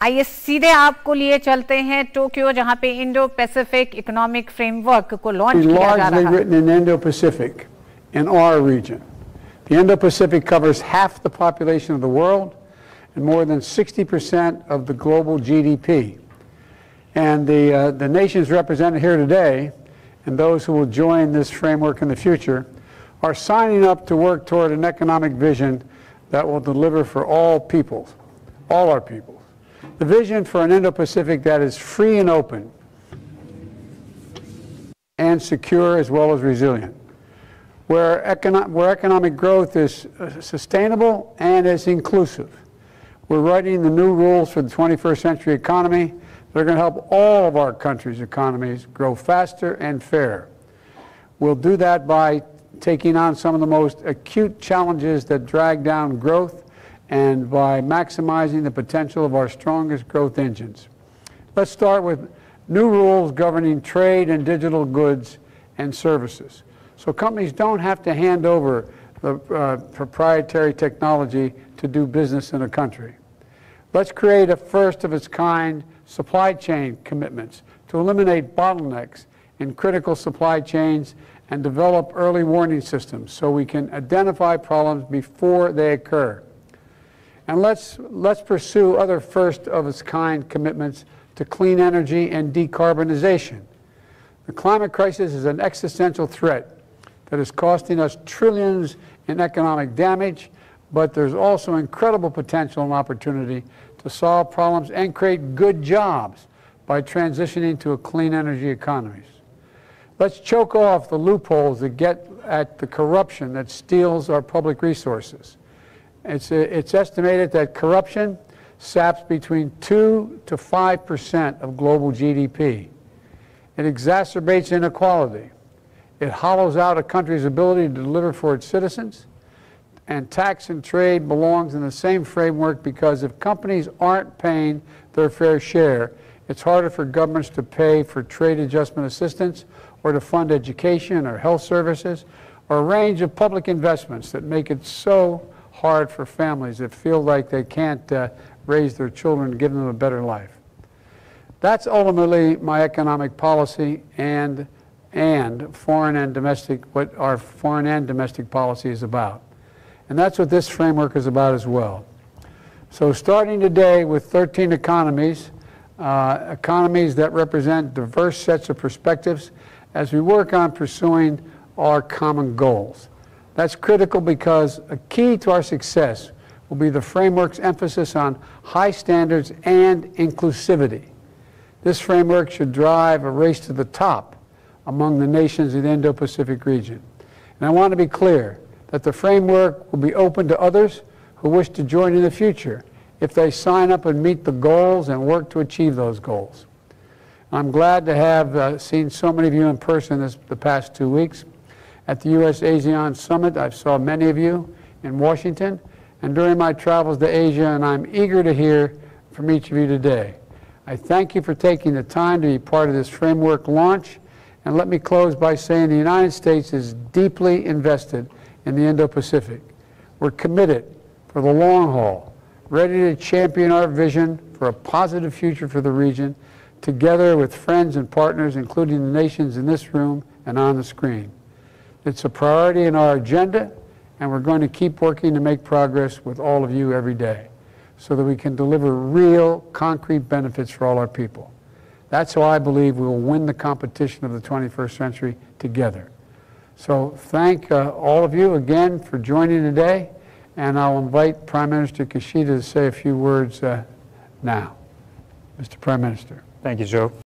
आइए सीधे आपको लिए चलते हैं टोक्यो, जहां पे इंडो पैसिफिक इकोनॉमिक फ्रेमवर्क को लॉन्च किया जा रहा है। Largely written in Indo-Pacific, in our region. The Indo-Pacific covers half the population of the world and more than 60% of the global GDP. And the nations represented here today, and those who will join this framework in the future, are signing up to work toward an economic vision that will deliver for all peoples, all our peoples. The vision for an Indo-Pacific that is free and open and secure as well as resilient, where economic growth is sustainable and is inclusive. We're writing the new rules for the 21st century economy that are going to help all of our countries' economies grow faster and fair. We'll do that by taking on some of the most acute challenges that drag down growth and by maximizing the potential of our strongest growth engines. Let's start with new rules governing trade and digital goods and services, so companies don't have to hand over the proprietary technology to do business in a country. Let's create a first-of-its-kind supply chain commitments to eliminate bottlenecks in critical supply chains and develop early warning systems so we can identify problems before they occur. And let's pursue other first-of-its-kind commitments to clean energy and decarbonization. The climate crisis is an existential threat that is costing us trillions in economic damage, but there's also incredible potential and opportunity to solve problems and create good jobs by transitioning to a clean energy economy. Let's choke off the loopholes that get at the corruption that steals our public resources. It's estimated that corruption saps between 2 to 5% of global GDP. It exacerbates inequality. It hollows out a country's ability to deliver for its citizens. And tax and trade belongs in the same framework, because if companies aren't paying their fair share, it's harder for governments to pay for trade adjustment assistance or to fund education or health services or a range of public investments that make it so hard for families that feel like they can't raise their children and give them a better life. That's ultimately my economic policy and foreign and domestic, what our foreign and domestic policy is about. And that's what this framework is about as well. So starting today with 13 economies, economies that represent diverse sets of perspectives as we work on pursuing our common goals. That's critical because a key to our success will be the framework's emphasis on high standards and inclusivity. This framework should drive a race to the top among the nations in the Indo-Pacific region. And I want to be clear that the framework will be open to others who wish to join in the future if they sign up and meet the goals and work to achieve those goals. I'm glad to have seen so many of you in person the past 2 weeks. At the U.S.-ASEAN Summit, I saw many of you in Washington and during my travels to Asia, and I'm eager to hear from each of you today. I thank you for taking the time to be part of this framework launch, and let me close by saying the United States is deeply invested in the Indo-Pacific. We're committed for the long haul, ready to champion our vision for a positive future for the region, together with friends and partners, including the nations in this room and on the screen. It's a priority in our agenda, and we're going to keep working to make progress with all of you every day so that we can deliver real, concrete benefits for all our people. That's how I believe we will win the competition of the 21st century together. So thank all of you again for joining today, and I'll invite Prime Minister Kishida to say a few words now. Mr. Prime Minister. Thank you, Joe.